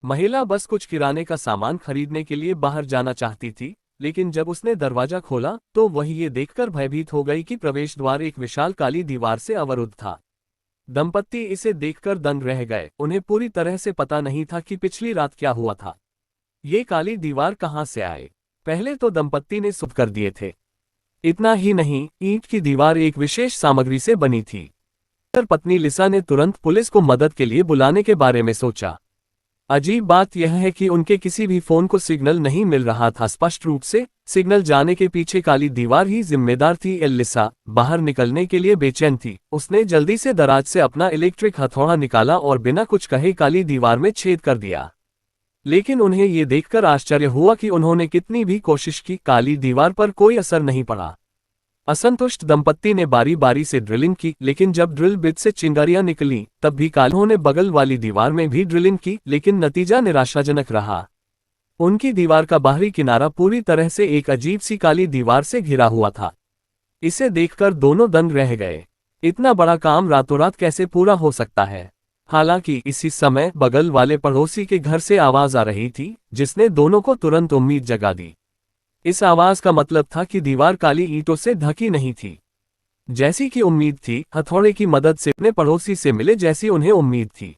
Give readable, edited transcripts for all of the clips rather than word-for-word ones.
महिला बस कुछ किराने का सामान खरीदने के लिए बाहर जाना चाहती थी, लेकिन जब उसने दरवाजा खोला तो वह ये देखकर भयभीत हो गई कि प्रवेश द्वार एक विशाल काली दीवार से अवरुद्ध था। दंपत्ति इसे देखकर दंग रह गए। उन्हें पूरी तरह से पता नहीं था कि पिछली रात क्या हुआ था। ये काली दीवार कहाँ से आए? पहले तो दंपत्ति ने सुध कर दिए थे। इतना ही नहीं, ईंट की दीवार एक विशेष सामग्री से बनी थी। पत्नी लिसा ने तुरंत पुलिस को मदद के लिए बुलाने के बारे में सोचा। अजीब बात यह है कि उनके किसी भी फोन को सिग्नल नहीं मिल रहा था। स्पष्ट रूप से सिग्नल जाने के पीछे काली दीवार ही जिम्मेदार थी। लिसा बाहर निकलने के लिए बेचैन थी। उसने जल्दी से दराज से अपना इलेक्ट्रिक हथौड़ा निकाला और बिना कुछ कहे काली दीवार में छेद कर दिया। लेकिन उन्हें ये देखकर आश्चर्य हुआ कि उन्होंने कितनी भी कोशिश की, काली दीवार पर कोई असर नहीं पड़ा। असंतुष्ट दंपत्ति ने बारी बारी से ड्रिलिंग की, लेकिन जब ड्रिल बिट से चिंगारियां निकली तब भी उन्होंने बगल वाली दीवार में भी ड्रिलिंग की, लेकिन नतीजा निराशाजनक रहा। उनकी दीवार का बाहरी किनारा पूरी तरह से एक अजीब सी काली दीवार से घिरा हुआ था। इसे देखकर दोनों दंग रह गए। इतना बड़ा काम रातों रात कैसे पूरा हो सकता है? हालांकि इसी समय बगल वाले पड़ोसी के घर से आवाज आ रही थी, जिसने दोनों को तुरंत उम्मीद जगा दी। इस आवाज का मतलब था कि दीवार काली ईंटों से ढकी नहीं थी, जैसी कि उम्मीद थी। हथौड़े की मदद से अपने पड़ोसी से मिले जैसी उन्हें उम्मीद थी।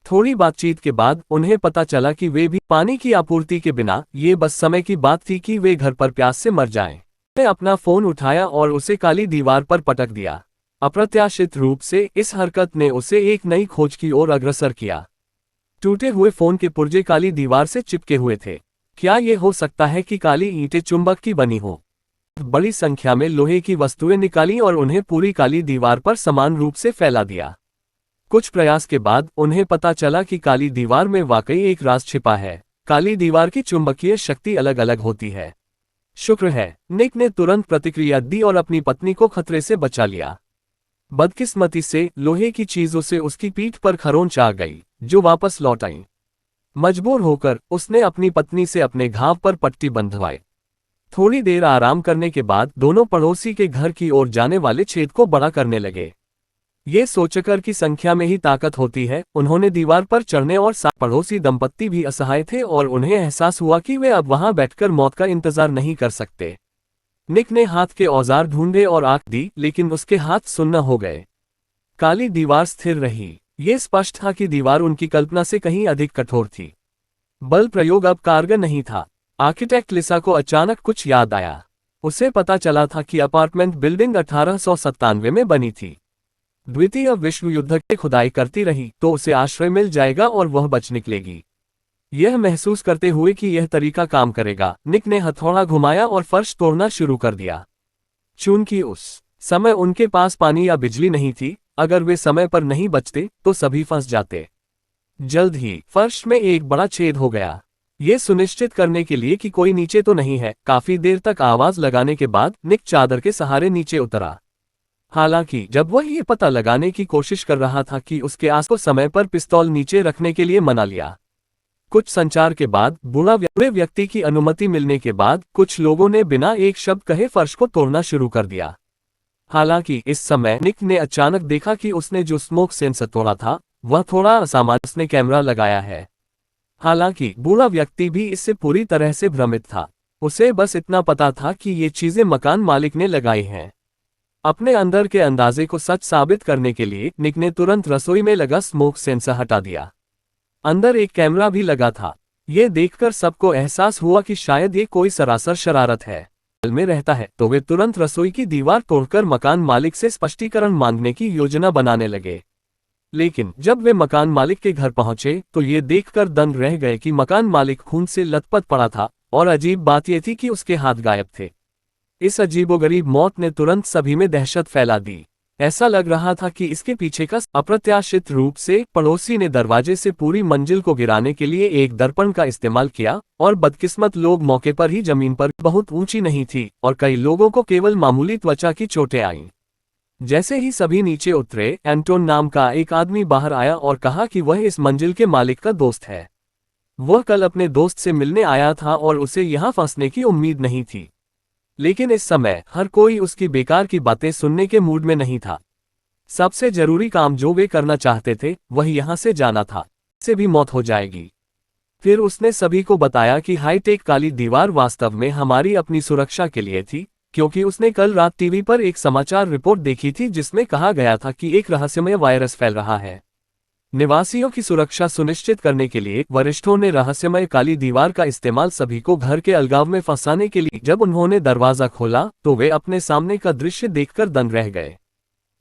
थोड़ी बातचीत के बाद उन्हें पता चला कि वे भी पानी की आपूर्ति के बिना, ये बस समय की बात थी कि वे घर पर प्यास से मर जाएं। उन्होंने अपना फोन उठाया और उसे काली दीवार पर पटक दिया। अप्रत्याशित रूप से इस हरकत ने उसे एक नई खोज की ओर अग्रसर किया। टूटे हुए फोन के पुर्जे काली दीवार से चिपके हुए थे। क्या ये हो सकता है कि काली ईंटें चुंबक की बनी हो? बड़ी संख्या में लोहे की वस्तुएं निकाली और उन्हें पूरी काली दीवार पर समान रूप से फैला दिया। कुछ प्रयास के बाद उन्हें पता चला कि काली दीवार में वाकई एक राज छिपा है। काली दीवार की चुंबकीय शक्ति अलग अलग होती है। शुक्र है, निक ने तुरंत प्रतिक्रिया दी और अपनी पत्नी को खतरे से बचा लिया। बदकिस्मती से लोहे की चीजों से उसकी पीठ पर खरोंच आ गई, जो वापस लौट आई। मजबूर होकर उसने अपनी पत्नी से अपने घाव पर पट्टी बंधवाई। थोड़ी देर आराम करने के बाद दोनों पड़ोसी के घर की ओर जाने वाले छेद को बड़ा करने लगे। ये सोचकर कि संख्या में ही ताकत होती है, उन्होंने दीवार पर चढ़ने और साथ पड़ोसी दंपत्ति भी असहाय थे और उन्हें एहसास हुआ कि वे अब वहां बैठकर मौत का इंतजार नहीं कर सकते। निक ने हाथ के औजार ढूंढे और आंख दी, लेकिन उसके हाथ सुन्न हो गए। काली दीवार स्थिर रही। ये स्पष्ट था कि दीवार उनकी कल्पना से कहीं अधिक कठोर थी। बल प्रयोग अब कारगर नहीं था। आर्किटेक्ट लिसा को अचानक कुछ याद आया। उसे पता चला था कि अपार्टमेंट बिल्डिंग 1897 में बनी थी। द्वितीय विश्व युद्ध की खुदाई करती रही तो उसे आश्रय मिल जाएगा और वह बच निकलेगी। यह महसूस करते हुए कि यह तरीका काम करेगा, निक ने हथौड़ा घुमाया और फर्श तोड़ना शुरू कर दिया। चूंकि उस समय उनके पास पानी या बिजली नहीं थी, अगर वे समय पर नहीं बचते तो सभी फंस जाते। जल्द ही फर्श में एक बड़ा छेद हो गया। ये सुनिश्चित करने के लिए कि कोई नीचे तो नहीं है, काफी देर तक आवाज लगाने के बाद निक चादर के सहारे नीचे उतरा। हालांकि जब वह ये पता लगाने की कोशिश कर रहा था कि उसके आसपास समय पर पिस्तौल नीचे रखने के लिए मना लिया। कुछ संचार के बाद, बुरे व्यक्ति की अनुमति मिलने के बाद कुछ लोगों ने बिना एक शब्द कहे फर्श को तोड़ना शुरू कर दिया। हालांकि इस समय निक ने अचानक देखा कि उसने जो स्मोक सेंसर तोड़ा था वह थोड़ा असामान्य। उसने कैमरा लगाया है। हालांकि बुरा व्यक्ति भी इससे पूरी तरह से भ्रमित था। उसे बस इतना पता था कि ये चीजें मकान मालिक ने लगाई हैं। अपने अंदर के अंदाजे को सच साबित करने के लिए निक ने तुरंत रसोई में लगा स्मोक सेंसर हटा दिया। अंदर एक कैमरा भी लगा था। ये देखकर सबको एहसास हुआ कि शायद ये कोई सरासर शरारत है में रहता है, तो वे तुरंत रसोई की दीवार तोड़कर मकान मालिक से स्पष्टीकरण मांगने की योजना बनाने लगे। लेकिन जब वे मकान मालिक के घर पहुंचे तो ये देखकर दंग रह गए कि मकान मालिक खून से लथपथ पड़ा था और अजीब बात यह थी कि उसके हाथ गायब थे। इस अजीबोगरीब मौत ने तुरंत सभी में दहशत फैला दी। ऐसा लग रहा था कि इसके पीछे का अप्रत्याशित रूप से पड़ोसी ने दरवाजे से पूरी मंजिल को गिराने के लिए एक दर्पण का इस्तेमाल किया और बदकिस्मत लोग मौके पर ही जमीन पर बहुत ऊंची नहीं थी और कई लोगों को केवल मामूली त्वचा की चोटें आईं। जैसे ही सभी नीचे उतरे, एंटोन नाम का एक आदमी बाहर आया और कहा कि वह इस मंजिल के मालिक का दोस्त है। वह कल अपने दोस्त से मिलने आया था और उसे यहाँ फंसने की उम्मीद नहीं थी। लेकिन इस समय हर कोई उसकी बेकार की बातें सुनने के मूड में नहीं था। सबसे जरूरी काम जो वे करना चाहते थे वह यहाँ से जाना था। इससे भी मौत हो जाएगी। फिर उसने सभी को बताया कि हाईटेक काली दीवार वास्तव में हमारी अपनी सुरक्षा के लिए थी, क्योंकि उसने कल रात टीवी पर एक समाचार रिपोर्ट देखी थी जिसमें कहा गया था कि एक रहस्यमय वायरस फैल रहा है। निवासियों की सुरक्षा सुनिश्चित करने के लिए वरिष्ठों ने रहस्यमय काली दीवार का इस्तेमाल सभी को घर के अलगाव में फंसाने के लिए। जब उन्होंने दरवाजा खोला तो वे अपने सामने का दृश्य देखकर दंग रह गए।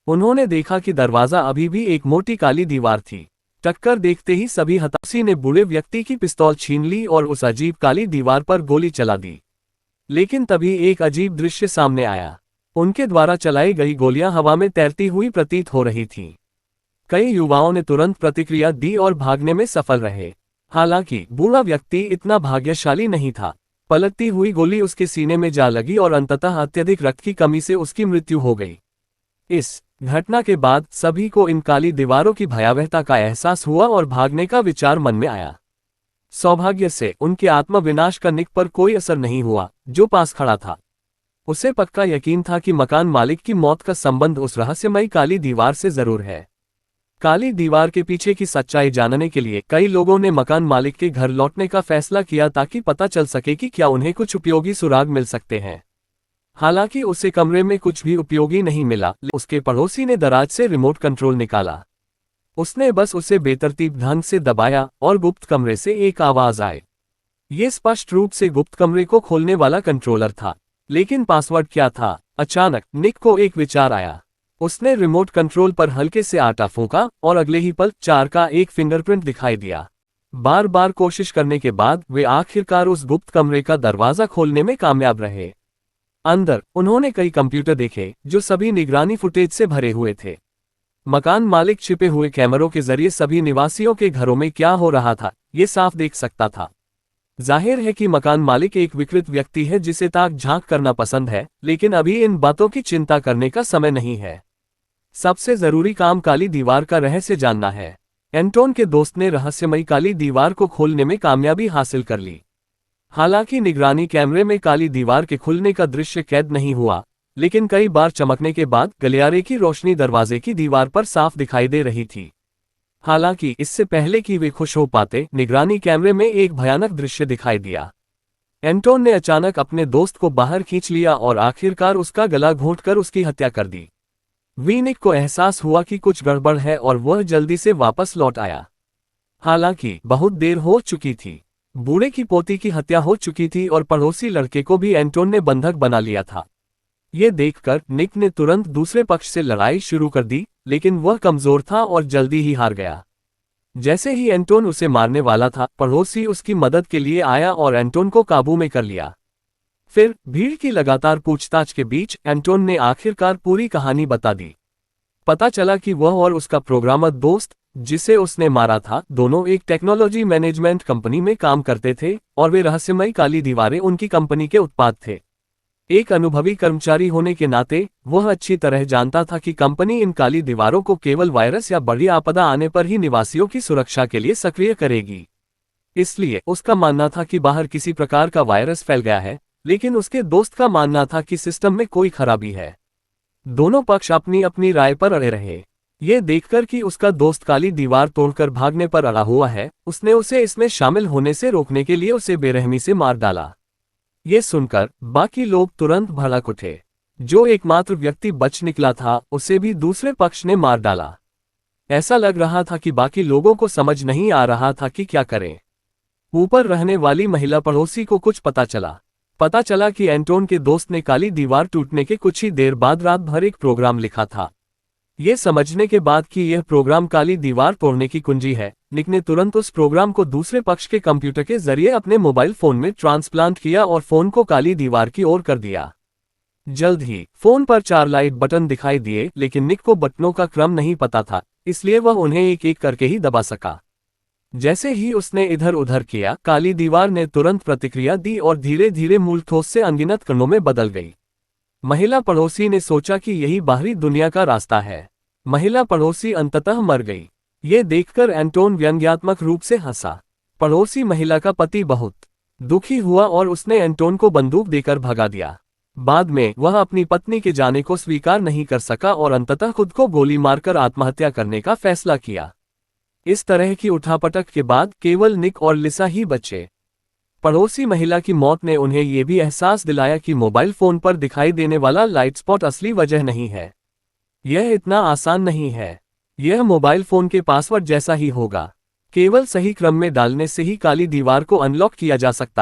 उन्होंने देखा कि दरवाजा अभी भी एक मोटी काली दीवार थी। टक्कर देखते ही सभी हताशी ने बूढ़े व्यक्ति की पिस्तौल छीन ली और उस अजीब काली दीवार पर गोली चला दी। लेकिन तभी एक अजीब दृश्य सामने आया। उनके द्वारा चलाई गई गोलियां हवा में तैरती हुई प्रतीत हो रही थीं। कई युवाओं ने तुरंत प्रतिक्रिया दी और भागने में सफल रहे। हालांकि बूढ़ा व्यक्ति इतना भाग्यशाली नहीं था। पलटती हुई गोली उसके सीने में जा लगी और अंततः अत्यधिक रक्त की कमी से उसकी मृत्यु हो गई। इस घटना के बाद सभी को इन काली दीवारों की भयावहता का एहसास हुआ और भागने का विचार मन में आया। सौभाग्य से उनके आत्मविनाश का निक पर कोई असर नहीं हुआ, जो पास खड़ा था। उसे पक्का यकीन था कि मकान मालिक की मौत का संबंध उस रहस्यमयी काली दीवार से जरूर है। काली दीवार के पीछे की सच्चाई जानने के लिए कई लोगों ने मकान मालिक के घर लौटने का फैसला किया ताकि पता चल सके कि क्या उन्हें कुछ उपयोगी सुराग मिल सकते हैं। हालांकि उसे कमरे में कुछ भी उपयोगी नहीं मिला। उसके पड़ोसी ने दराज से रिमोट कंट्रोल निकाला। उसने बस उसे बेतरतीब ढंग से दबाया और गुप्त कमरे से एक आवाज आई। ये स्पष्ट रूप से गुप्त कमरे को खोलने वाला कंट्रोलर था। लेकिन पासवर्ड क्या था? अचानक निक को एक विचार आया। उसने रिमोट कंट्रोल पर हल्के से आटा फूंका और अगले ही पल 4 का एक फिंगरप्रिंट दिखाई दिया। बार बार कोशिश करने के बाद वे आखिरकार उस गुप्त कमरे का दरवाजा खोलने में कामयाब रहे। अंदर उन्होंने कई कंप्यूटर देखे जो सभी निगरानी फुटेज से भरे हुए थे। मकान मालिक छिपे हुए कैमरों के जरिए सभी निवासियों के घरों में क्या हो रहा था ये साफ देख सकता था। जाहिर है कि मकान मालिक एक विकृत व्यक्ति है जिसे ताक झांक करना पसंद है, लेकिन अभी इन बातों की चिंता करने का समय नहीं है। सबसे जरूरी काम काली दीवार का रहस्य जानना है। एंटोन के दोस्त ने रहस्यमयी काली दीवार को खोलने में कामयाबी हासिल कर ली। हालांकि निगरानी कैमरे में काली दीवार के खुलने का दृश्य कैद नहीं हुआ, लेकिन कई बार चमकने के बाद गलियारे की रोशनी दरवाजे की दीवार पर साफ दिखाई दे रही थी। हालांकि इससे पहले कि वे खुश हो पाते, निगरानी कैमरे में एक भयानक दृश्य दिखाई दिया। एंटोन ने अचानक अपने दोस्त को बाहर खींच लिया और आखिरकार उसका गला घोंटकर उसकी हत्या कर दी। वीनिक को एहसास हुआ कि कुछ गड़बड़ है और वह जल्दी से वापस लौट आया। हालांकि बहुत देर हो चुकी थी। बूढ़े की पोती की हत्या हो चुकी थी और पड़ोसी लड़के को भी एंटोन ने बंधक बना लिया था। ये देखकर निक ने तुरंत दूसरे पक्ष से लड़ाई शुरू कर दी, लेकिन वह कमजोर था और जल्दी ही हार गया। जैसे ही एंटोन उसे मारने वाला था, पड़ोसी उसकी मदद के लिए आया और एंटोन को काबू में कर लिया। फिर भीड़ की लगातार पूछताछ के बीच एंटोन ने आखिरकार पूरी कहानी बता दी। पता चला कि वह और उसका प्रोग्रामर दोस्त, जिसे उसने मारा था, दोनों एक टेक्नोलॉजी मैनेजमेंट कंपनी में काम करते थे और वे रहस्यमयी काली दीवारें उनकी कंपनी के उत्पाद थे। एक अनुभवी कर्मचारी होने के नाते वह अच्छी तरह जानता था कि कंपनी इन काली दीवारों को केवल वायरस या बड़ी आपदा आने पर ही निवासियों की सुरक्षा के लिए सक्रिय करेगी। इसलिए उसका मानना था कि बाहर किसी प्रकार का वायरस फैल गया है, लेकिन उसके दोस्त का मानना था कि सिस्टम में कोई खराबी है। दोनों पक्ष अपनी अपनी राय पर अड़े रहे। ये देखकर कि उसका दोस्त काली दीवार तोड़कर भागने पर अड़ा हुआ है, उसने उसे इसमें शामिल होने से रोकने के लिए उसे बेरहमी से मार डाला। ये सुनकर बाकी लोग तुरंत भड़क उठे। जो एकमात्र व्यक्ति बच निकला था, उसे भी दूसरे पक्ष ने मार डाला। ऐसा लग रहा था कि बाकी लोगों को समझ नहीं आ रहा था कि क्या करें। ऊपर रहने वाली महिला पड़ोसी को कुछ पता चला कि एंटोन के दोस्त ने काली दीवार टूटने के कुछ ही देर बाद रात भर एक प्रोग्राम लिखा था। ये समझने के बाद कि यह प्रोग्राम काली दीवार तोड़ने की कुंजी है, निक ने तुरंत उस प्रोग्राम को दूसरे पक्ष के कंप्यूटर के जरिए अपने मोबाइल फोन में ट्रांसप्लांट किया और फोन को काली दीवार की ओर कर दिया। जल्द ही फोन पर 4 लाइट बटन दिखाई दिए, लेकिन निक को बटनों का क्रम नहीं पता था, इसलिए वह उन्हें एक एक करके ही दबा सका। जैसे ही उसने इधर उधर किया, काली दीवार ने तुरंत प्रतिक्रिया दी और धीरे धीरे मूलठोस से अनगिनत कणों में बदल गई। महिला पड़ोसी ने सोचा कि यही बाहरी दुनिया का रास्ता है। महिला पड़ोसी अंततः मर गई। ये देखकर एंटोन व्यंग्यात्मक रूप से हंसा। पड़ोसी महिला का पति बहुत दुखी हुआ और उसने एंटोन को बंदूक देकर भगा दिया। बाद में वह अपनी पत्नी के जाने को स्वीकार नहीं कर सका और अंततः खुद को गोली मारकर आत्महत्या करने का फैसला किया। इस तरह की उठापटक के बाद केवल निक और लिसा ही बचे। पड़ोसी महिला की मौत ने उन्हें ये भी एहसास दिलाया कि मोबाइल फोन पर दिखाई देने वाला लाइट स्पॉट असली वजह नहीं है। यह इतना आसान नहीं है। यह मोबाइल फोन के पासवर्ड जैसा ही होगा। केवल सही क्रम में डालने से ही काली दीवार को अनलॉक किया जा सकता है।